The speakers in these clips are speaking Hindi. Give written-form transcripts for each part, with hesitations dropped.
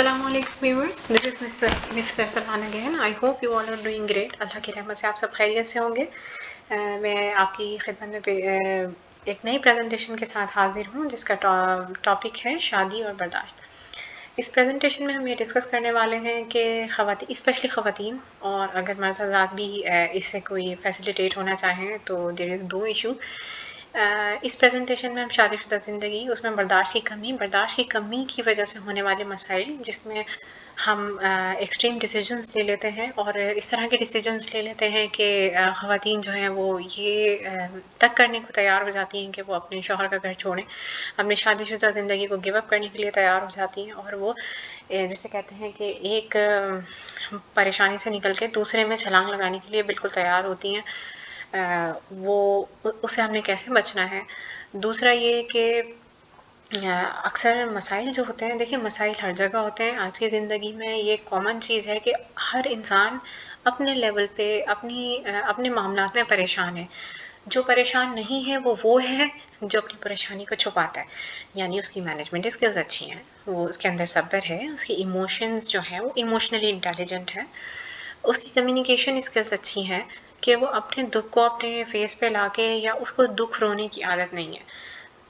Assalamualaikum viewers, this is Miss Sarhan again. I hope you all are doing great. अल्लाह की रहमत से आप सब खैरियत से होंगे। मैं आपकी खिदमत में एक नई प्रेजेंटेशन के साथ हाजिर हूँ जिसका टॉपिक है शादी और बर्दाश्त। इस प्रेजेंटेशन में हम ये डिस्कस करने वाले हैं कि ख़वातीन, स्पेशली ख़वातीन, और अगर मर्द हज़रात भी इससे कोई फैसिलिटेट होना चाहें तो देयर इज़ दो इशू। इस प्रेजेंटेशन में हम शादीशुदा ज़िंदगी, उसमें बर्दाश्त की कमी की वजह से होने वाले मसाइल, जिसमें हम एक्सट्रीम डिसीजंस ले लेते हैं और इस तरह के डिसीजंस ले लेते हैं कि ख़वातीन जो हैं वो ये तक करने को तैयार हो जाती हैं कि वो अपने शौहर का घर छोड़ें, अपनी शादीशुदा ज़िंदगी को गिव अप करने के लिए तैयार हो जाती हैं और वो जिसे कहते हैं कि एक परेशानी से निकल के दूसरे में छलांग लगाने के लिए बिल्कुल तैयार होती हैं। वो उससे हमने कैसे बचना है। दूसरा ये कि अक्सर मसाइल जो होते हैं, देखिए मसाइल हर जगह होते हैं आज की ज़िंदगी में। ये कॉमन चीज़ है कि हर इंसान अपने लेवल पे अपने मामलात में परेशान है। जो परेशान नहीं है वो है जो अपनी परेशानी को छुपाता है, यानी उसकी मैनेजमेंट स्किल्स अच्छी हैं, वो उसके अंदर सब्र है, उसकी इमोशंस जो है वो इमोशनली इंटेलिजेंट है, उसकी कम्युनिकेशन स्किल्स अच्छी हैं कि वो अपने दुख को अपने फेस पे लाके या उसको दुख रोने की आदत नहीं है।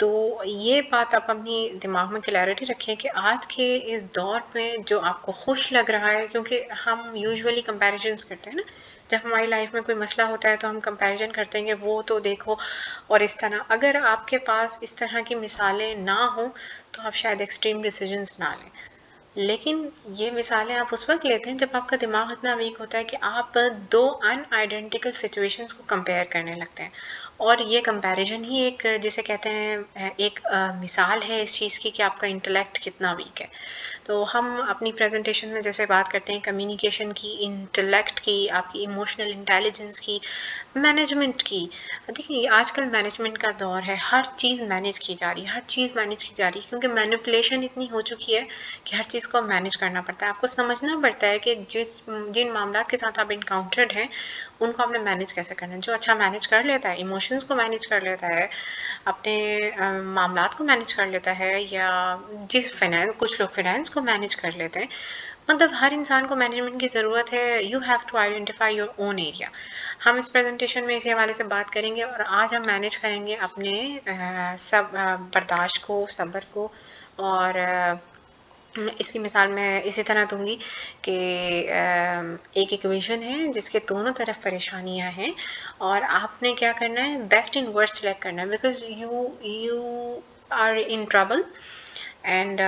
तो ये बात आप अपनी दिमाग में क्लैरिटी रखें कि आज के इस दौर में जो आपको खुश लग रहा है, क्योंकि हम यूजुअली कंपैरिजन्स करते हैं ना, जब हमारी लाइफ में कोई मसला होता है तो हम कंपैरिजन करते हैं कि वो तो देखो और इस तरह। अगर आपके पास इस तरह की मिसालें ना हो तो आप शायद एक्सट्रीम डिसीजंस ना लें। लेकिन ये मिसालें आप उस वक्त लेते हैं जब आपका दिमाग इतना वीक होता है कि आप दो अनआइडेंटिकल सिचुएशंस को कंपेयर करने लगते हैं, और ये कंपैरिजन ही एक, जिसे कहते हैं, एक मिसाल है इस चीज़ की कि आपका इंटेलेक्ट कितना वीक है। तो हम अपनी प्रेजेंटेशन में जैसे बात करते हैं कम्युनिकेशन की, इंटेलेक्ट की, आपकी इमोशनल इंटेलिजेंस की, मैनेजमेंट की। देखिए आजकल मैनेजमेंट का दौर है, हर चीज़ मैनेज की जा रही है, हर चीज़ मैनेज की जा रही है, क्योंकि मैनिपुलेशन इतनी हो चुकी है कि हर चीज़ को मैनेज करना पड़ता है। आपको समझना पड़ता है कि जिन मामलात के साथ आप इनकाउंटर्ड हैं उनको आपने मैनेज कैसे करना है। जो अच्छा मैनेज कर लेता है, इमोशंस को मैनेज कर लेता है, अपने मामलात को मैनेज कर लेता है, या कुछ लोग फाइनेंस को मैनेज कर लेते हैं, मतलब हर इंसान को मैनेजमेंट की ज़रूरत है। You have to identify your own area. हम इस प्रेजेंटेशन में इसी हवाले से बात करेंगे और आज हम मैनेज करेंगे अपने बर्दाश्त को, सब्र को। और इसकी मिसाल मैं इसी तरह दूंगी कि एक इक्वेशन है जिसके दोनों तरफ परेशानियां हैं, और आपने क्या करना है, बेस्ट इन वर्स्ट सेलेक्ट करना है, because you are in trouble and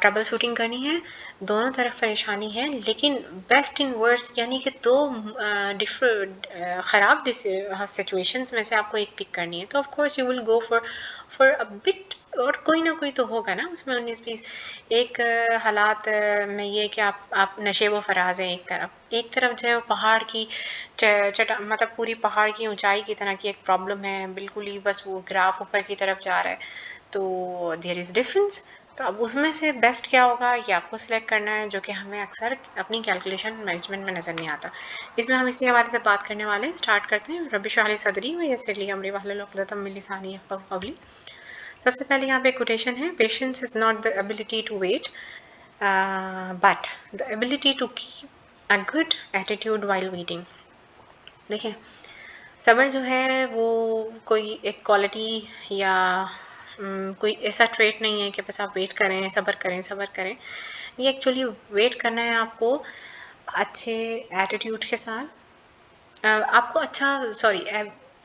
troubleshooting करनी है। दोनों तरफ परेशानी है, लेकिन बेस्ट इन वर्स्ट यानी कि दो ख़राब सिचुएशंस में से आपको एक पिक करनी है, तो of course you will go for a bit, और कोई ना कोई तो होगा ना उसमें 19-20। एक हालात में ये कि आप नशे व फराज हैं, एक तरफ जो है वो पहाड़ की मतलब पूरी पहाड़ की ऊंचाई की तरह की एक प्रॉब्लम है, बिल्कुल ही बस वो ग्राफ ऊपर की तरफ जा रहा है, तो देयर इज़ डिफरेंस। तो अब उसमें से बेस्ट क्या होगा ये आपको सिलेक्ट करना है, जो कि हमें अक्सर अपनी कैलकुलेशन मैनेजमेंट में नज़र नहीं आता। इसमें हम इसी हवाले से बात करने वाले हैं। स्टार्ट करते हैं। रब्बि इश्रह ली सदरी व यस्सिर ली अमरी वहलुल उक़दतम मिन लिसानी यफ़क़हू क़ौली। सबसे पहले यहाँ पे कोटेशन है, patience is not the ability to wait but the ability to keep a good attitude while waiting. देखिए सब्र जो है वो कोई एक क्वालिटी या कोई ऐसा ट्रेट नहीं है कि बस आप वेट करें, सब्र करें। ये एक्चुअली वेट करना है आपको अच्छे एटीट्यूड के साथ। आपको अच्छा सॉरी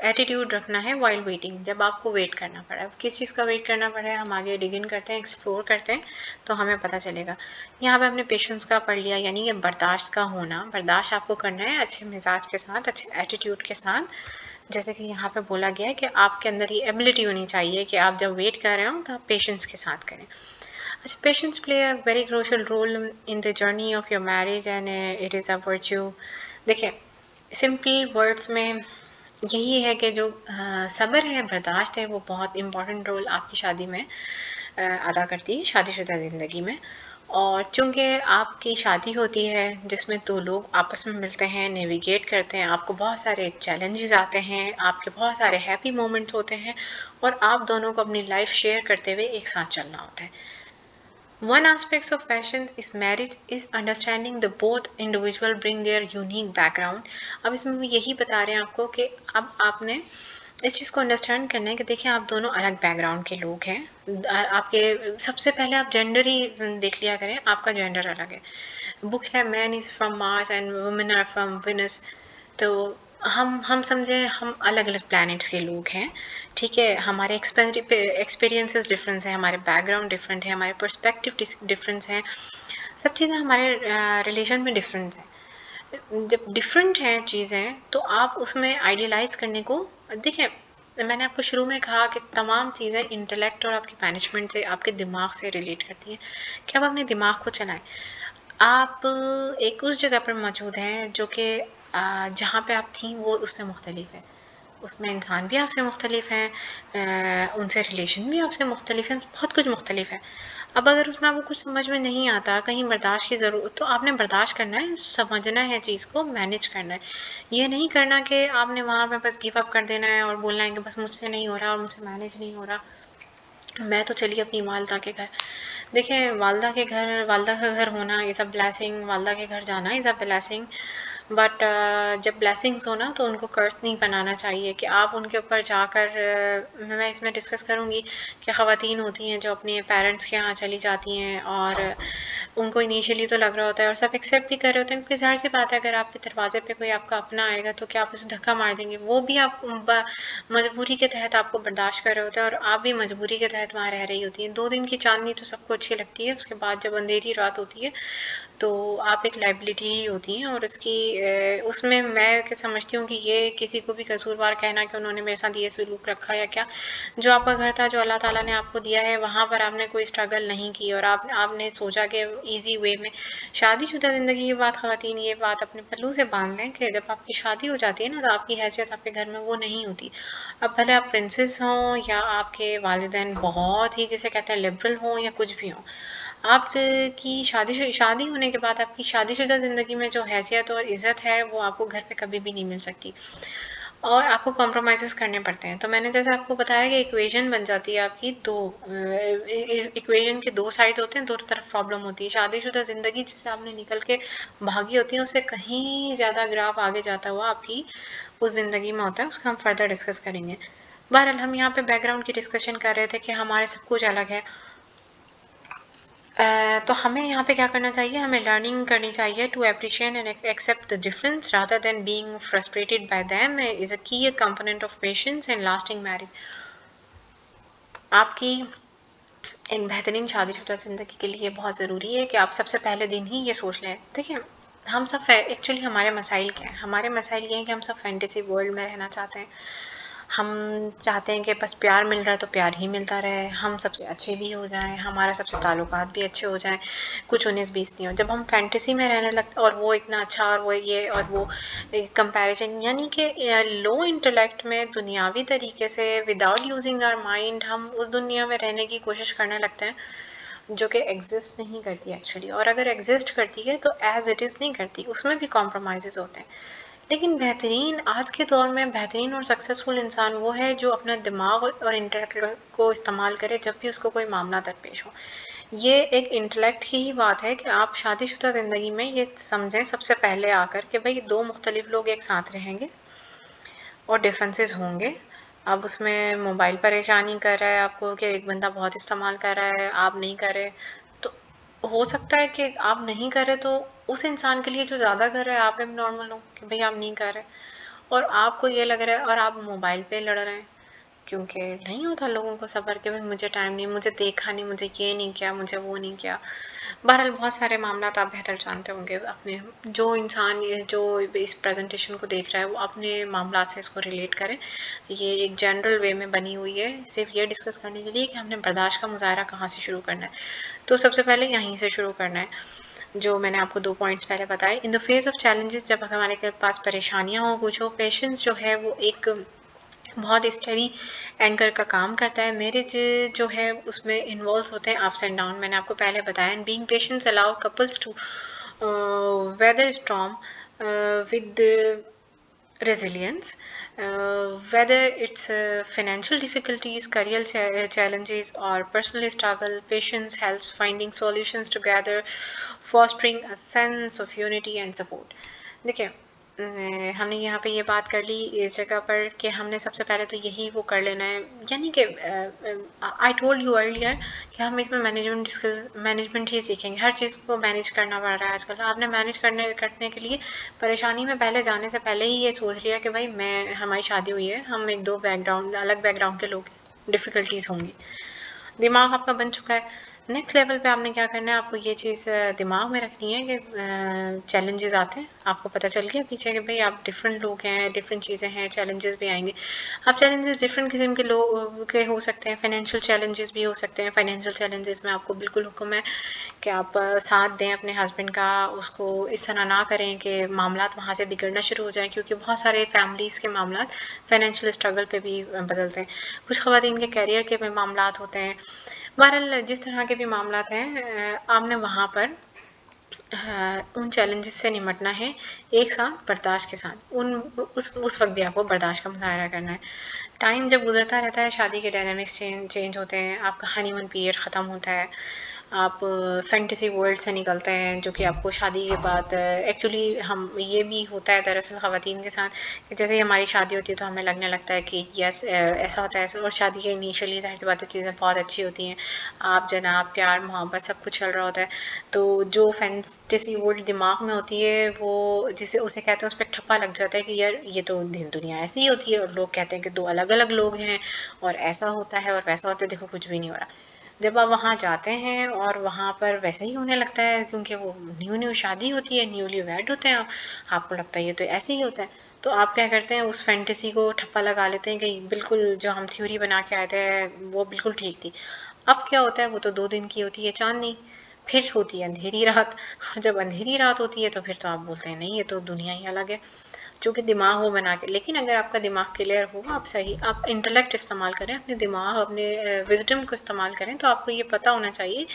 एटीट्यूड रखना है वाइल वेटिंग, जब आपको वेट करना पड़ा है। किस चीज़ का वेट करना पड़ा है हम आगे डिगिन करते हैं, एक्सप्लोर करते हैं, तो हमें पता चलेगा। यहाँ पे हमने पेशेंस का पढ़ लिया, यानी कि बर्दाश्त का होना। बर्दाश्त आपको करना है अच्छे मिजाज के साथ, अच्छे एटीट्यूड के साथ। जैसे कि यहाँ पे बोला गया है कि आपके अंदर ये एबिलिटी होनी चाहिए कि आप जब वेट कर रहे हो तो आप पेशेंस के साथ करें। अच्छा, patience play a very crucial role in the journey of your marriage and it is a virtue. देखिए सिंपल वर्ड्स में यही है कि जो सब्र है, बर्दाश्त है, वो बहुत इम्पोर्टेंट रोल आपकी शादी में अदा करती है, शादीशुदा ज़िंदगी में। और चूँकि आपकी शादी होती है जिसमें दो लोग आपस में मिलते हैं, नेविगेट करते हैं, आपको बहुत सारे चैलेंजेस आते हैं, आपके बहुत सारे हैप्पी मोमेंट्स होते हैं, और आप दोनों को अपनी लाइफ शेयर करते हुए एक साथ चलना होता है। One aspect of passion is marriage is understanding the both individual bring their unique background. अब इसमें वो यही बता रहे हैं आपको कि अब आपने इस चीज़ को अंडरस्टैंड करना है कि देखिए आप दोनों अलग बैकग्राउंड के लोग हैं। आपके सबसे पहले आप जेंडर ही देख लिया करें, आपका जेंडर अलग है। बुक है man is from Mars and women are from Venus. तो हम समझे हम अलग अलग प्लैनेट्स के लोग हैं, ठीक है। हमारे एक्सपीरियंसेस डिफरेंस है, हमारे बैकग्राउंड डिफरेंट है, हमारे पर्सपेक्टिव डिफरेंस है, सब चीज़ें हमारे रिलीजन में डिफरेंस है। जब डिफरेंट हैं चीज़ें तो आप उसमें आइडियलाइज करने को देखिए, मैंने आपको शुरू में कहा कि तमाम चीज़ें इंटेलेक्ट और आपके मैनेजमेंट से, आपके दिमाग से रिलेट करती हैं कि आप अपने दिमाग को चलाएं। आप एक उस जगह पर मौजूद हैं जो कि जहाँ पे आप थी वो उससे मुख्तलिफ है। उसमें इंसान भी आपसे मुख्तलिफ हैं, उनसे रिलेशन भी आपसे मुख्तलिफ हैं, बहुत कुछ मुख्तलिफ है। अब अगर उसमें आपको कुछ समझ में नहीं आता, कहीं बर्दाश्त की ज़रूरत, तो आपने बर्दाश्त करना है, समझना है चीज़ को, मैनेज करना है। ये नहीं करना कि आपने वहाँ पे बस गिव अप कर देना है और बोलना है कि बस मुझसे नहीं हो रहा और मुझसे मैनेज नहीं हो रहा, मैं तो चली अपनी वालदा के घर। देखिए वालदा का घर होना इज़ अ ब्लेसिंग, वालदा के घर जाना इज़ अ ब्लेसिंग, बट जब ब्लेसिंग्स हो ना तो उनको कर्स नहीं बनाना चाहिए कि आप उनके ऊपर जाकर मैं इसमें डिस्कस करूँगी कि ख़वातीन होती हैं जो अपने पेरेंट्स के यहाँ चली जाती हैं और उनको इनिशियली तो लग रहा होता है और सब एक्सेप्ट भी कर रहे होते हैं, क्योंकि ज़ाहिर सी बात है अगर आपके दरवाजे पे कोई आपका अपना आएगा तो क्या आप उसे धक्का मार देंगे? वो भी आप मजबूरी के तहत आपको बर्दाश्त कर रहे होते हैं और आप भी मजबूरी के तहत वहाँ रह रही होती हैं। 2 दिन की चाँदनी तो सबको अच्छी लगती है, उसके बाद जब अंधेरी रात होती है तो आप एक लायबिलिटी ही होती हैं और उसमें मैं क्या समझती हूँ कि ये किसी को भी कसूरवार कहना कि उन्होंने मेरे साथ ये सलूक रखा या क्या, जो आपका घर था, जो अल्लाह ताला ने आपको दिया है, वहाँ पर आपने कोई स्ट्रगल नहीं की और आपने सोचा कि ईज़ी वे में शादीशुदा ज़िंदगी की बात ख़वातीन ये बात अपने पल्लू से बाँध लें कि जब आपकी शादी हो जाती है ना, तो आपकी हैसियत आपके घर में वो नहीं होती। अब भले आप प्रिंसेस हों या आपके वालिदैन बहुत ही जिसे कहते हैं लिबरल हों या कुछ भी हों, आपकी शादी होने के बाद आपकी शादीशुदा ज़िंदगी में जो हैसियत और इज़्ज़त है, वो आपको घर पे कभी भी नहीं मिल सकती और आपको कॉम्प्रोमाइज़ेज़ करने पड़ते हैं। तो मैंने जैसे आपको बताया कि इक्वेशन बन जाती है आपकी 2 इक्वेशन के 2 साइड होते हैं, दोनों तरफ प्रॉब्लम होती है। शादीशुदा ज़िंदगी जिससे आपने निकल के भागी होती है, उससे कहीं ज़्यादा ग्राफ आगे जाता हुआ आपकी उस ज़िंदगी में होता है, उसको हम फर्दर डिस्कस करेंगे। बहरहाल हम यहाँ पे बैकग्राउंड की डिस्कशन कर रहे थे कि हमारे सब कुछ अलग है। तो हमें यहाँ पे क्या करना चाहिए, हमें लर्निंग करनी चाहिए to appreciate and accept the difference rather than being frustrated by them is a key component of patience and lasting marriage. आपकी एक बेहतरीन शादीशुदा ज़िंदगी के लिए बहुत ज़रूरी है कि आप सबसे पहले दिन ही ये सोच लें। देखिए हम सब एक्चुअली हमारे मसाइल क्या हैं, हमारे मसाइल ये हैं कि हम सब फैंटेसी वर्ल्ड में रहना चाहते हैं। हम चाहते हैं कि बस प्यार मिल रहा है तो प्यार ही मिलता रहे, हम सबसे अच्छे भी हो जाएँ, हमारा सबसे ताल्लुकात भी अच्छे हो जाएँ, कुछ 19-20 नहीं हो। जब हम फैंटेसी में रहने लगते और वो इतना अच्छा और वो ये और वो कंपैरिज़न, यानी कि लो इंटेलेक्ट में दुनियावी तरीके से विदाउट यूज़िंग आवर माइंड हम उस दुनिया में रहने की कोशिश करने लगते हैं जो कि एग्ज़िस्ट नहीं करती एक्चुअली, और अगर एग्ज़िस्ट करती है तो एज़ इट इज़ नहीं करती, उसमें भी कॉम्प्रोमाइज़ेज़ होते हैं। लेकिन बेहतरीन आज के दौर में बेहतरीन और सक्सेसफुल इंसान वो है जो अपना दिमाग और इंटेलेक्ट को इस्तेमाल करे जब भी उसको कोई मामला दरपेश हो। ये एक इंटेलेक्ट की ही बात है कि आप शादीशुदा ज़िंदगी में ये समझें सबसे पहले आकर कि भाई 2 मुख्तलिफ लोग एक साथ रहेंगे और डिफरेंसेस होंगे। अब उसमें मोबाइल परेशानी कर रहा है आपको कि एक बंदा बहुत इस्तेमाल कर रहा है, आप नहीं कर रहे, तो हो सकता है कि आप नहीं कर रहे तो उस इंसान के लिए जो ज़्यादा कर रहा है आप एबनॉर्मल हो कि भई आप नहीं कर रहे और आपको ये लग रहा है और आप मोबाइल पे लड़ रहे हैं। क्योंकि नहीं होता लोगों को सब्र कि भाई मुझे टाइम नहीं, मुझे देखा नहीं, मुझे ये नहीं किया, मुझे वो नहीं किया। बहरहाल बहुत सारे मामलात आप बेहतर जानते होंगे अपने, जो इंसान ये जो इस प्रेजेंटेशन को देख रहा है वो अपने मामलात से इसको रिलेट करे। ये एक जनरल वे में बनी हुई है सिर्फ ये डिस्कस करने के लिए कि हमने बर्दाश्त का मुजाहरा कहाँ से शुरू करना है। तो सबसे पहले यहीं से शुरू करना है, जो मैंने आपको 2 पॉइंट्स पहले बताए। In the face of challenges, जब हमारे पास परेशानियाँ हों कुछ हो, पेशेंस जो है वो एक बहुत स्टडी एंकर का काम करता है। मैरिज जो है उसमें इन्वॉल्व होते हैं अप्स एंड डाउन, मैंने आपको पहले बताया। And being patience allow couples to weather storm with resilience. whether it's financial difficulties, career challenges, or personal struggle, patience helps finding solutions together, fostering a sense of unity and support. देखिए, हमने यहाँ पे ये बात कर ली इस जगह पर कि हमने सबसे पहले तो यही वो कर लेना है, यानी कि आई टोल्ड यू अर्लियर कि हम इसमें मैनेजमेंट स्किल्स मैनेजमेंट ही सीखेंगे। हर चीज़ को मैनेज करना पड़ रहा है आजकल। आपने मैनेज करने के लिए परेशानी में पहले जाने से पहले ही ये सोच लिया कि भाई हमारी शादी हुई है, हम एक दो अलग बैकग्राउंड के लोग हैं, डिफ़िकल्टीज होंगी, दिमाग आपका बन चुका है। नेक्स्ट लेवल पे आपने क्या करना है, आपको ये चीज़ दिमाग में रखनी है कि चैलेंजेस आते हैं, आपको पता चल गया पीछे कि भाई आप डिफरेंट लोग हैं, डिफरेंट चीज़ें हैं, चैलेंजेस भी आएंगे। अब चैलेंजेस डिफरेंट किस्म के लोग के हो सकते हैं, फाइनेंशियल चैलेंजेस भी हो सकते हैं। फाइनेंशियल चैलेंजेस में आपको बिल्कुल हुक्म है कि आप साथ दें अपने हस्बैंड का, उसको इस तरह ना करें कि मामलात वहाँ से बिगड़ना शुरू हो जाएं, क्योंकि बहुत सारे फैमिलीज़ के मामलात फाइनेंशियल स्ट्रगल पे भी बदलते हैं। कुछ ख़वातीन के कैरियर के भी मामलात होते हैं। बहरहाल जिस तरह के भी मामलात हैं, आपने वहाँ पर उन चैलेंजेस से निमटना है एक साथ बर्दाश्त के साथ। उस वक्त भी आपको बर्दाश्त का मुजाहरा करना है। टाइम जब गुजरता रहता है, शादी के डायनामिक्स चेंज होते हैं, आपका हनीमून पीरियड ख़त्म होता है, आप फैंटेसी वर्ल्ड से निकलते हैं, जो कि आपको शादी के बाद एक्चुअली हम ये भी होता है दरअसल ख़वातीन के साथ कि जैसे ही हमारी शादी होती है तो हमें लगने लगता है कि यस ऐसा होता है ऐसा। और शादी के इनिशियली ज़ाहिर सी बात है चीज़ें बहुत अच्छी होती हैं, आप जनाब प्यार मोहब्बत सब कुछ चल रहा होता है, तो जो फैंटेसी वर्ल्ड दिमाग में होती है वो जिसे उसे कहते हैं उस पर ठप्पा लग जाता है कि यार ये तो दुनिया ऐसी ही होती है, और लोग कहते हैं कि दो अलग अलग लोग हैं और ऐसा होता है और वैसा होता है, देखो कुछ भी नहीं हो रहा। जब आप वहाँ जाते हैं और वहाँ पर वैसा ही होने लगता है, क्योंकि वो न्यू न्यू शादी होती है, न्यूली वेड होते हैं, आपको लगता है ये तो ऐसे ही होता है, तो आप क्या करते हैं उस फैंटेसी को ठप्पा लगा लेते हैं कि बिल्कुल जो हम थ्योरी बना के आए थे वो बिल्कुल ठीक थी। अब क्या होता है, वो तो 2 दिन की होती है चाँदनी, फिर होती है अंधेरी रात। जब अंधेरी रात होती है तो फिर तो आप बोलते हैं नहीं ये तो दुनिया ही अलग है, जो कि दिमाग वो बना के। लेकिन अगर आपका दिमाग क्लियर हो, आप सही आप इंटेलेक्ट इस्तेमाल करें, अपने दिमाग अपने विजडम को इस्तेमाल करें, तो आपको ये पता होना चाहिए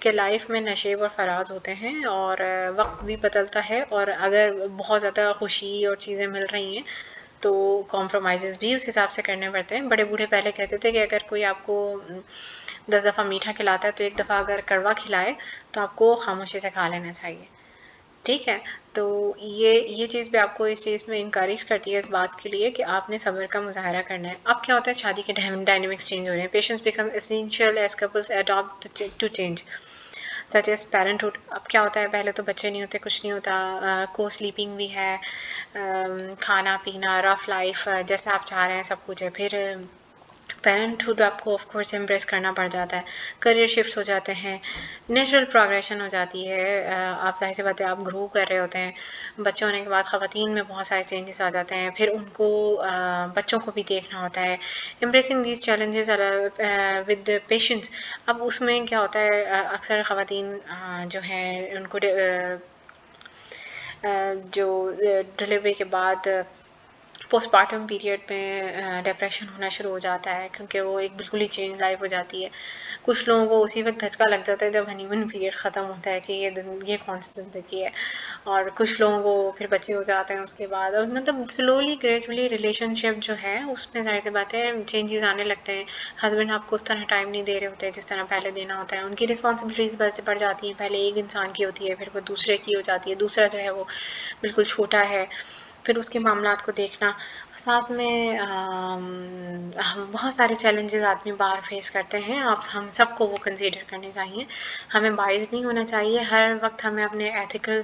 कि लाइफ में नशेब और फराज होते हैं और वक्त भी बदलता है, और अगर बहुत ज़्यादा खुशी और चीज़ें मिल रही हैं तो कॉम्प्रोमाइज़ भी उस हिसाब से करने पड़ते हैं। बड़े बूढ़े पहले कहते थे कि अगर कोई आपको 10 दफ़ा मीठा खिलाता है तो एक दफ़ा अगर कड़वा खिलाए तो आपको खामोशी से खा लेना चाहिए। ठीक है, तो ये चीज़ भी आपको इस चीज़ में इनकरेज करती है इस बात के लिए कि आपने सब्र का मुज़ाहरा करना है। अब क्या होता है, शादी के डायनामिक्स चेंज हो रहे हैं, patience become essential as couples adopt to change such as parenthood. अब क्या होता है, पहले तो बच्चे नहीं होते, कुछ नहीं होता, को स्लीपिंग भी है, खाना पीना रफ लाइफ जैसा आप चाह रहे हैं सब कुछ है, फिर पेरेंटहुड आपको ऑफ कोर्स एम्ब्रेस करना पड़ जाता है, करियर शिफ्ट हो जाते हैं, नेचुरल प्रोग्रेशन हो जाती है, आप जाहिर सी बात है आप ग्रो कर रहे होते हैं, बच्चे होने के बाद ख़वातीन में बहुत सारे चेंजेस आ जाते हैं, फिर उनको बच्चों को भी देखना होता है, embracing these challenges with patience. अब उसमें क्या होता है, अक्सर ख़वातीन जो हैं उनको जो डिलीवरी के बाद पोस्टपार्टम पीरियड में डिप्रेशन होना शुरू हो जाता है, क्योंकि वो एक बिल्कुल ही चेंज लाइफ हो जाती है। कुछ लोगों को उसी वक्त धचका लग जाता है जब हनीमून पीरियड ख़त्म होता है कि ये कौन सी ज़िंदगी है, और कुछ लोगों को फिर बच्चे हो जाते हैं उसके बाद, और मतलब स्लोली ग्रेजुअली रिलेशनशिप जो है उसमें ज़ाहिर सी बात है चेंजेस आने लगते हैं। हस्बैंड आपको उस तरह टाइम नहीं दे रहे होते जिस तरह पहले देना होता है, उनकी रिस्पॉन्सिबिलिटीज़ बढ़ जाती हैं, पहले एक इंसान की होती है, फिर वो दूसरे की हो जाती है, दूसरा जो है वो बिल्कुल छोटा है, फिर उसके मामलात को देखना। साथ में हम बहुत सारे चैलेंजेस आदमी बाहर फेस करते हैं, आप हम सबको वो कंसीडर करने चाहिए। हमें बायस नहीं होना चाहिए, हर वक्त हमें अपने एथिकल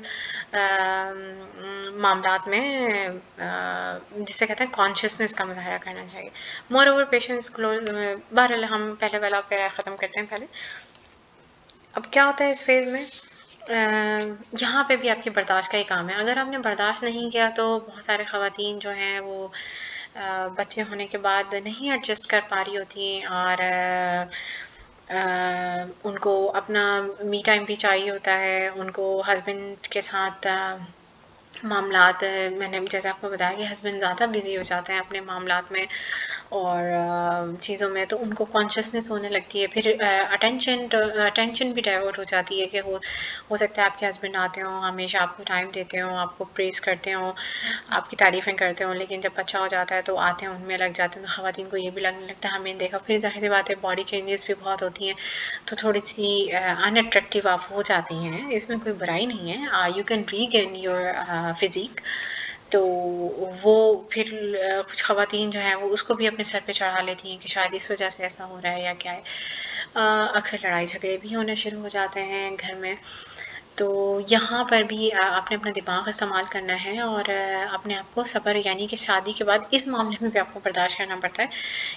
मामलात में जिसे कहते हैं कॉन्शियसनेस का मुजाहरा करना चाहिए। More over patience close. बहरहाल हम पहले वाला पैरा ख़त्म करते हैं पहले। अब क्या होता है इस फेज़ में, यहाँ पे भी आपकी बर्दाश्त का ही काम है। अगर आपने बर्दाश्त नहीं किया तो बहुत सारे ख़वातीन जो हैं वो बच्चे होने के बाद नहीं एडजस्ट कर पा रही होती हैं, और उनको अपना मी टाइम भी चाहिए होता है, उनको हस्बैंड के साथ मामलात, मैंने जैसे आपको बताया कि हस्बैंड ज़्यादा बिज़ी हो जाते हैं अपने मामलात में, और चीज़ों में, तो उनको कॉन्शियसनेस होने लगती है। फिर अटेंशन भी डाइवर्ट हो जाती है कि हो सकता है आपके हस्बैंड आते हों, हमेशा आपको टाइम देते हों, आपको प्रेज़ करते हों, आपकी तारीफ़ें करते हों, लेकिन जब बच्चा हो जाता है तो आते हैं उनमें लग जाते हैं, तो ख़वातीन को ये भी लगने लगता है हमें देखा। फिर ज़ाहिर-सी बात है बॉडी चेंजेस भी बहुत होती हैं, तो थोड़ी-सी अनअट्रैक्टिव आप हो जाती हैं, इसमें कोई बुराई नहीं है। You can regain your physique. तो वो फिर कुछ ख़वातीन जो हैं वो उसको भी अपने सर पे चढ़ा लेती हैं कि शायद इस वज़ह से ऐसा हो रहा है या क्या है। अक्सर लड़ाई झगड़े भी होने शुरू हो जाते हैं घर में। तो यहाँ पर भी आपने अपना दिमाग इस्तेमाल करना है और अपने आप को सब्र, यानी कि शादी के बाद इस मामले में भी आपको बर्दाश्त करना पड़ता है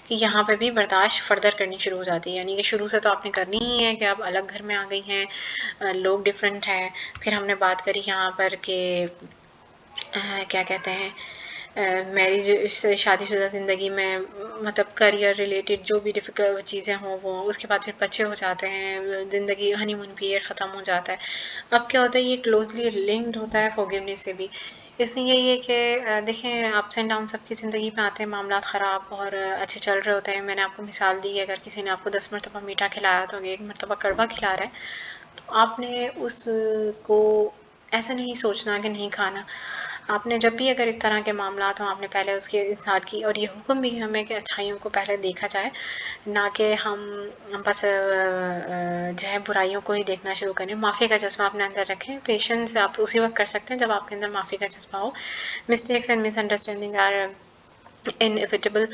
कि यहाँ पे भी बर्दाश्त फ़र्दर करनी शुरू हो जाती है। यानी कि शुरू से तो आपने करनी ही है कि आप अलग घर में आ गई हैं, लोग डिफरेंट हैं। फिर हमने बात करी यहाँ पर कि क्या कहते हैं, मैरिज से शादीशुदा ज़िंदगी में मतलब करियर रिलेटेड जो भी डिफ़िकल्ट चीज़ें हों वो, उसके बाद फिर बच्चे हो जाते हैं, ज़िंदगी हनीमून पीरियड ख़त्म हो जाता है। अब क्या होता है, ये क्लोज़ली लिंक्ड होता है फ़ॉरगिवनेस से भी। इसमें यही है कि देखें, अप्स एंड डाउन सबकी ज़िंदगी में आते हैं, मामलात ख़राब और अच्छे चल रहे होते हैं। मैंने आपको मिसाल दी है, अगर किसी ने आपको 10 मरतबा मीठा खिलाया तो 1 मरतबा कड़वा खिला रहा है, तो आपने उसको ऐसा नहीं सोचना कि नहीं खाना। आपने जब भी अगर इस तरह के मामलात हों, आपने पहले उसकी इज़हार की, और ये हुक्म भी है हमें कि अच्छाइयों को पहले देखा जाए, ना कि हम बस जो है बुराइयों को ही देखना शुरू करें। माफ़ी का जज़्बा अपने अंदर रखें, पेशेंस आप उसी वक़्त कर सकते हैं जब आपके अंदर माफ़ी का जज़्बा हो। Mistakes and misunderstanding are inevitable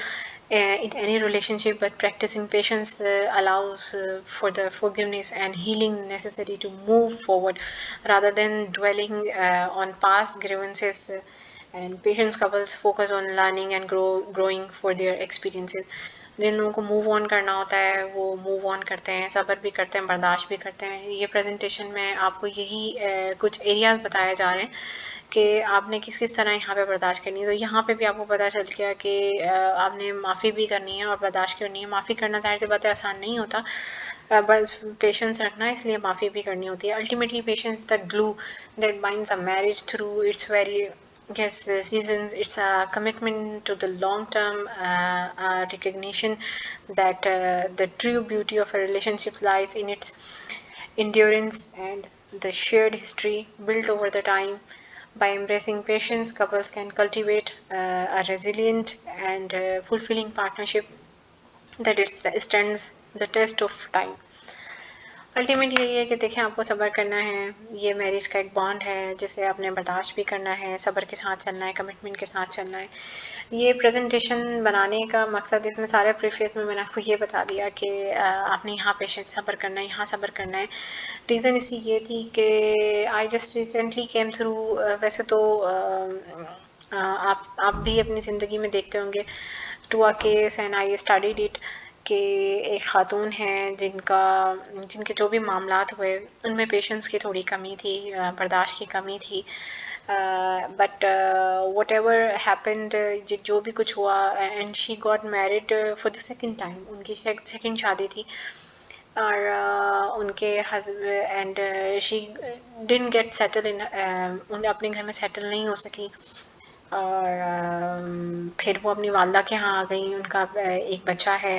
in any relationship, but practicing patience allows for the forgiveness and healing necessary to move forward rather than dwelling on past grievances. And patience couples focus on learning and growing for their experiences. जिन लोगों को मूव ऑन करना होता है वो मूव ऑन करते हैं, सब्र भी करते हैं, बर्दाश्त भी करते हैं। ये प्रेजेंटेशन में आपको यही कुछ एरियाज बताए जा रहे हैं कि आपने किस किस तरह यहाँ पे बर्दाश्त करनी है। तो यहाँ पे भी आपको पता चल गया कि आपने माफ़ी भी करनी है और बर्दाश्त करनी है। माफ़ी करना ज़ाहिर सी बात है आसान नहीं होता, बस पेशेंस रखना, इसलिए माफ़ी भी करनी होती है। Ultimately patience the glue that binds a marriage through it's very yes seasons. It's a commitment to the long term recognition that the true beauty of a relationship lies in its endurance and the shared history built over the time. By embracing patience, couples can cultivate a resilient and fulfilling partnership that stands the test of time. Ultimate यही है कि देखें, आपको सब्र करना है। ये मैरिज का एक बॉन्ड है जिसे आपने बर्दाश्त भी करना है, सब्र के साथ चलना है, कमिटमेंट के साथ चलना है। ये प्रेजेंटेशन बनाने का मकसद, इसमें सारे प्रीफेस में मैंने आपको ये बता दिया कि आपने यहाँ पेशेंस सब्र करना है, यहाँ सब्र करना है। रीज़न इसकी ये थी कि I just recently came through, वैसे तो आप भी अपनी ज़िंदगी में देखते होंगे, to a case and I studied it, कि एक ख़ातून हैं जिनके जो भी मामलात हुए उनमें पेशेंस की थोड़ी कमी थी, बर्दाश्त की कमी थी। बट वट एवर हैपेंड, जो भी कुछ हुआ, and she got married for the second time, उनकी सेकेंड शादी थी। और उनके husband and she didn't get settle in, उन अपने घर में सेटल नहीं हो सकी। और फिर वो अपनी वालदा के यहाँ आ गई। उनका एक बच्चा है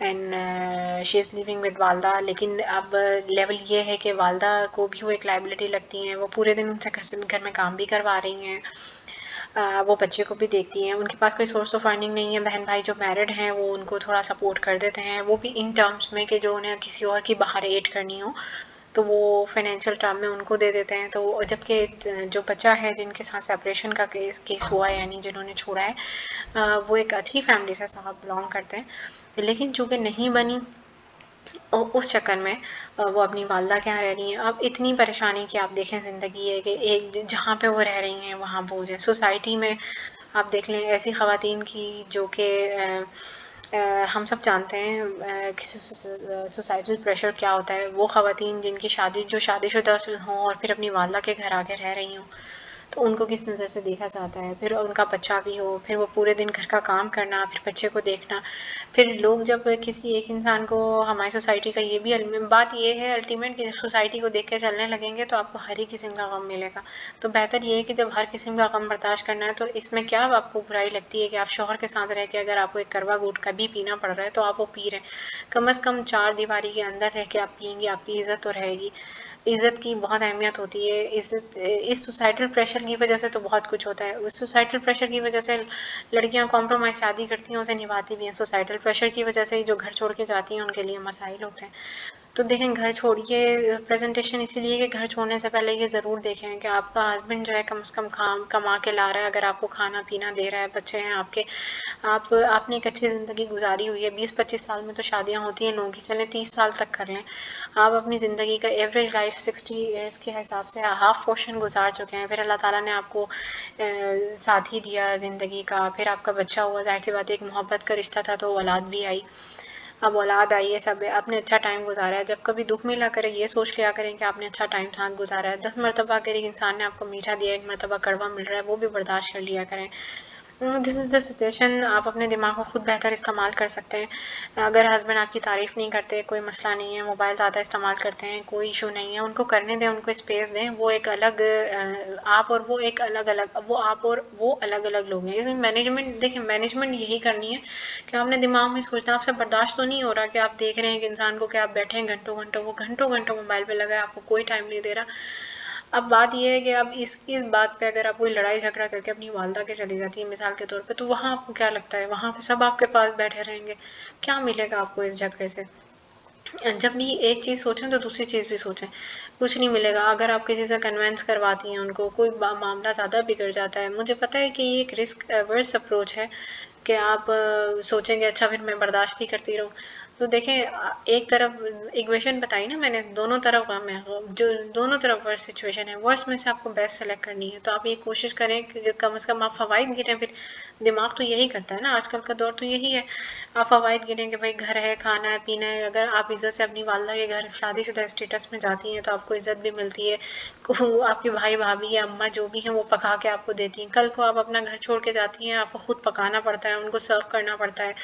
and she is living with वालदा। लेकिन अब लेवल ये है कि वालदा को भी वो एक लाइबिलिटी लगती हैं, वो पूरे दिन उनसे घर में काम भी करवा रही हैं, वो बच्चे को भी देखती हैं। उनके पास कोई सोर्स ऑफ अर्निंग नहीं है। बहन भाई जो मैरिड हैं वो उनको थोड़ा सपोर्ट कर देते हैं, वो भी इन टर्म्स में कि जो उन्हें किसी और की बाहर एड करनी हो तो वो फाइनेंशियल टर्म में उनको दे देते हैं। तो जबकि जो बच्चा है जिनके साथ सेपरेशन का केस हुआ है, यानी जिन्होंने छोड़ा है, वो एक अच्छी फैमिली से साथ बिलोंग करते हैं, लेकिन चूँकि नहीं बनी और उस चक्कर में वो अपनी वालदा के यहाँ रह रही हैं। अब इतनी परेशानी कि आप देखें, ज़िंदगी है कि एक जहाँ पे वो रह रही हैं वहाँ बोझ है। सोसाइटी में आप देख लें ऐसी ख़वातीन की जो कि हम सब जानते हैं कि सोसाइटल प्रेशर क्या होता है। वो ख़वातीन जिनकी जो शादीशुदा हों और फिर अपनी वालदा के घर आके रह रही हों, तो उनको किस नज़र से देखा जाता है, फिर उनका बच्चा भी हो, फिर वो पूरे दिन घर का काम करना, फिर बच्चे को देखना, फिर लोग जब किसी एक इंसान को, हमारी सोसाइटी का ये भी बात ये है अल्टीमेट कि जब सोसाइटी को देख के चलने लगेंगे तो आपको हर ही किस्म का गम मिलेगा। तो बेहतर ये है कि जब हर किस्म का गम बर्दाश्त करना है तो इसमें क्या आपको बुराई लगती है कि आप शौहर के साथ रह के अगर आपको एक करवा घूंट कभी पीना पड़ रहा है तो आप वो पी रहे हैं। कम से कम 4 दीवारी के अंदर रह के आप पिएंगे, आपकी इज्जत तो रहेगी। इज़्ज़त की बहुत अहमियत होती है। इस सोसाइटल प्रेशर की वजह से तो बहुत कुछ होता है। उस सोसाइटल प्रेशर की वजह से लड़कियां कॉम्प्रोमाइज़ शादी करती हैं, उसे निभाती भी हैं। सोसाइटल प्रेशर की वजह से जो घर छोड़ के जाती हैं उनके लिए मसाइल होते हैं। तो देखें, घर छोड़िए, प्रेजेंटेशन इसीलिए कि घर छोड़ने से पहले ये ज़रूर देखें कि आपका हस्बैंड जो है कम से कम कमा के ला रहा है, अगर आपको खाना पीना दे रहा है, बच्चे हैं आपके, आपने एक अच्छी ज़िंदगी गुजारी हुई है। 20-25 साल में तो शादियां होती हैं लोगों की, चलें 30 साल तक कर लें। आप अपनी ज़िंदगी का एवरेज लाइफ 60 ईयर्स के हिसाब से हाफ पोर्शन गुजार चुके हैं। फिर अल्लाह ताला ने आपको साथी दिया ज़िंदगी का, फिर आपका बच्चा हुआ, जाहिर सी बात है एक मोहब्बत का रिश्ता था तो औलाद भी आई। अब औलाद आई है, सब है, आपने अच्छा टाइम गुजारा है। जब कभी दुख मिला करे ये सोच लिया करें कि आपने अच्छा टाइम साथ गुजारा है। 10 मरतबा अगर एक इंसान ने आपको मीठा दिया, एक मरतबा कड़वा मिल रहा है, वो भी बर्दाश्त कर लिया करें। This is the situation. आप अपने दिमाग को खुद बेहतर इस्तेमाल कर सकते हैं। अगर हस्बैंड आपकी तारीफ़ नहीं करते, कोई मसला नहीं है, मोबाइल ज़्यादा इस्तेमाल करते हैं, कोई इशू नहीं है, उनको करने दें, उनको स्पेस दें। वो एक अलग आप और वो एक अलग अलग, वो आप और वो अलग अलग लोग हैं। इसमें मैनेजमेंट, देखिए मैनेजमेंट यही करनी है कि आपने दिमाग में सोचना, आपसे बर्दाश्त तो नहीं हो रहा कि आप देख रहे हैं कि इंसान को कि आप बैठे हैं घंटों घंटों, वो घंटों घंटों मोबाइल पे लगा है, आपको कोई टाइम नहीं दे रहा। अब बात ये है कि अब इस बात पे अगर आप कोई लड़ाई झगड़ा करके अपनी वालदा के चली जाती है मिसाल के तौर पे, तो वहाँ आपको क्या लगता है, वहाँ पे सब आपके पास बैठे रहेंगे, क्या मिलेगा आपको इस झगड़े से? जब भी एक चीज़ सोचें तो दूसरी चीज़ भी सोचें, कुछ नहीं मिलेगा। अगर आप किसी से कन्विंस करवाती हैं उनको, कोई मामला ज़्यादा बिगड़ जाता है, मुझे पता है कि ये एक रिस्क एवर्स अप्रोच है कि आप सोचेंगे अच्छा फिर मैं बर्दाश्त ही करती रहूँ। तो देखें, एक तरफ इक्वेशन बताई ना मैंने, दोनों तरफ गम है, जो दोनों तरफ वर्स्ट सिचुएशन है, वर्स्ट में से आपको बेस्ट सेलेक्ट करनी है। तो आप ये कोशिश करें कि कम से कम आप फ़वाइद गिनें। फिर दिमाग तो यही करता है ना, आजकल का दौर तो यही है। आप फ़वाइद गिनें कि भाई घर है, खाना है, पीना है। अगर आप इज़्ज़त से अपनी वालदा के घर शादीशुदा स्टेटस में जाती हैं तो आपको इज़्ज़त भी मिलती है। आपके भाई भाभी या अम्मा जो भी हैं वो पका के आपको देती हैं। कल को आप अपना घर छोड़ के जाती हैं, आपको खुद पकाना पड़ता है, उनको सर्व करना पड़ता है,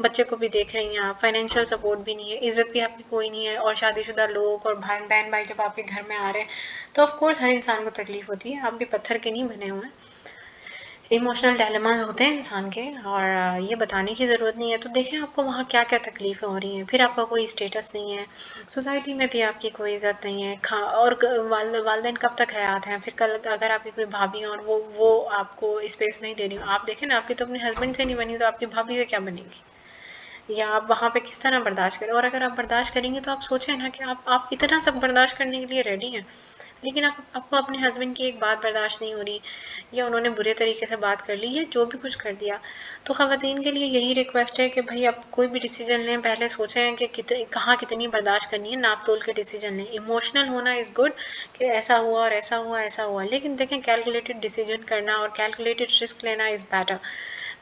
बच्चे को भी देख रही हैं आप, फाइनेंशियल सपोर्ट भी नहीं है, इज़्ज़त भी आपकी कोई नहीं है। और शादीशुदा लोग और बहन भाई जब आपके घर में आ रहे हैं तो ऑफ कोर्स हर इंसान को तकलीफ होती है। आप भी पत्थर के नहीं बने हुए हैं। इमोशनल डायलेमास होते हैं इंसान के, और ये बताने की ज़रूरत नहीं है। तो देखें आपको वहाँ क्या क्या तकलीफ़ें हो रही हैं। फिर आपका कोई स्टेटस नहीं है, सोसाइटी में भी आपकी कोई इज़्ज़त नहीं है, और वालदेन कब तक हयात हैं। फिर कल अगर आपकी कोई भाभी और वो आपको स्पेस नहीं दे रही, आप देखें ना, आपकी तो अपने हस्बैंड से नहीं बनी तो आपकी भाभी से क्या बनेगी, या आप वहाँ पे किस तरह बर्दाश्त करें। और अगर आप बर्दाश्त करेंगे तो आप सोचें ना कि आप इतना सब बर्दाश्त करने के लिए रेडी हैं, लेकिन आपको अपने हस्बैंड की एक बात बर्दाश्त नहीं हो रही, या उन्होंने बुरे तरीके से बात कर ली, या जो भी कुछ कर दिया। तो ख़वातीन के लिए यही रिक्वेस्ट है कि भाई आप कोई भी डिसीजन लें, पहले सोचें कि कहाँ कितनी बर्दाश्त करनी है, नाप तोल के डिसीजन लें। इमोशनल होना इज़ गुड कि ऐसा हुआ और ऐसा हुआ ऐसा हुआ, लेकिन देखें कैलकुलेटेड डिसीजन करना और कैलकुलेटेड रिस्क लेना इज़ बेटर।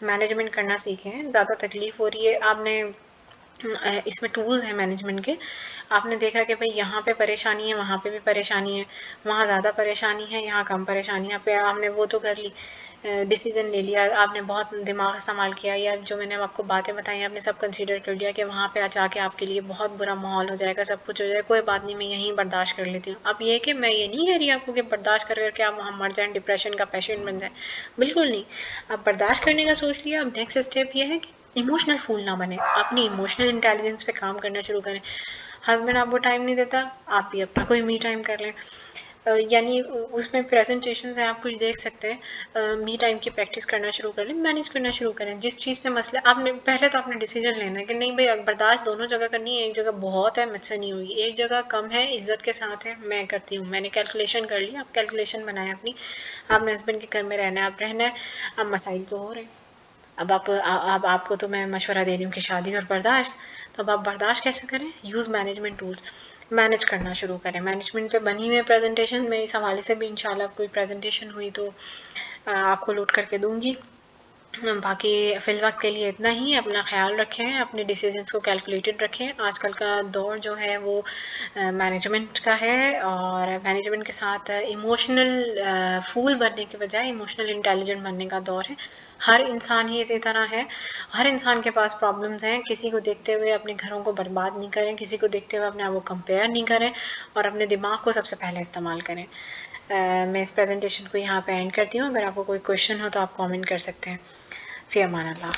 मैनेजमेंट करना सीखें। ज़्यादा तकलीफ़ हो रही है, आपने इसमें टूल्स हैं मैनेजमेंट के। आपने देखा कि भाई यहाँ पे परेशानी है, वहाँ पे भी परेशानी है, वहाँ ज़्यादा परेशानी है, यहाँ कम परेशानी है, पे आपने वो तो कर ली, डिसीजन ले लिया, आपने बहुत दिमाग इस्तेमाल किया, या जो मैंने आपको बातें बताई आपने सब कंसीडर कर लिया कि वहाँ पे जाके आपके लिए बहुत बुरा माहौल हो जाएगा, सब कुछ हो जाएगा, कोई बात नहीं मैं यहीं बर्दाश्त कर लेती हूँ। अब ये है कि मैं ये नहीं कह रही आपको कि बर्दाश्त कर करके आप वहाँ मर जाएं, डिप्रेशन का पेशेंट बन जाएं, बिल्कुल नहीं। आप बर्दाश्त करने का सोच लिया, अब नेक्स्ट स्टेप ये है कि इमोशनल फूल ना बने, अपनी इमोशनल इंटेलिजेंस पे काम करना शुरू करें। हस्बैंड आपको टाइम नहीं देता, आप भी अपना कोई मी टाइम कर लें। यानी उसमें प्रेजेंटेशंस हैं, आप कुछ देख सकते हैं, मी टाइम की प्रैक्टिस करना शुरू कर लें, मैनेज करना शुरू करें। जिस चीज़ से मसला, आपने पहले तो आपने डिसीजन लेना है कि नहीं भाई बर्दाश्त दोनों जगह करनी है, एक जगह बहुत है मुझसे नहीं होगी, एक जगह कम है इज्जत के साथ है मैं करती हूँ, मैंने कैलकुलेशन कर ली। आप कैलकुलेशन बनाए अपनी, आपने हस्बैंड के घर में रहना है, आप रहना है। अब मसाइल तो हो रहे हैं, अब आपको तो मैं मशवरा दे रही हूँ कि शादी और बर्दाश्त, तो अब आप बर्दाश्त कैसे करें, यूज़ मैनेजमेंट टूल्स, मैनेज करना शुरू करें। मैनेजमेंट पे बनी हुई है प्रेजेंटेशन, मैं इस हवाले से भी इंशाल्लाह कोई प्रेजेंटेशन हुई तो आपको लोड करके दूंगी। बाकी फ़िल वक्त के लिए इतना ही। अपना ख्याल रखें, अपने डिसीजंस को कैलकुलेटेड रखें। आजकल का दौर जो है वो मैनेजमेंट का है, और मैनेजमेंट के साथ इमोशनल फूल बनने के बजाय इमोशनल इंटेलिजेंट बनने का दौर है। हर इंसान ही इसी तरह है, हर इंसान के पास प्रॉब्लम्स हैं। किसी को देखते हुए अपने घरों को बर्बाद नहीं करें, किसी को देखते हुए अपने आप को कंपेयर नहीं करें, और अपने दिमाग को सबसे पहले इस्तेमाल करें। मैं इस प्रेजेंटेशन को यहाँ पे एंड करती हूँ। अगर आपको कोई क्वेश्चन हो तो आप कमेंट कर सकते हैं। फ़ी अमान अल्लाह।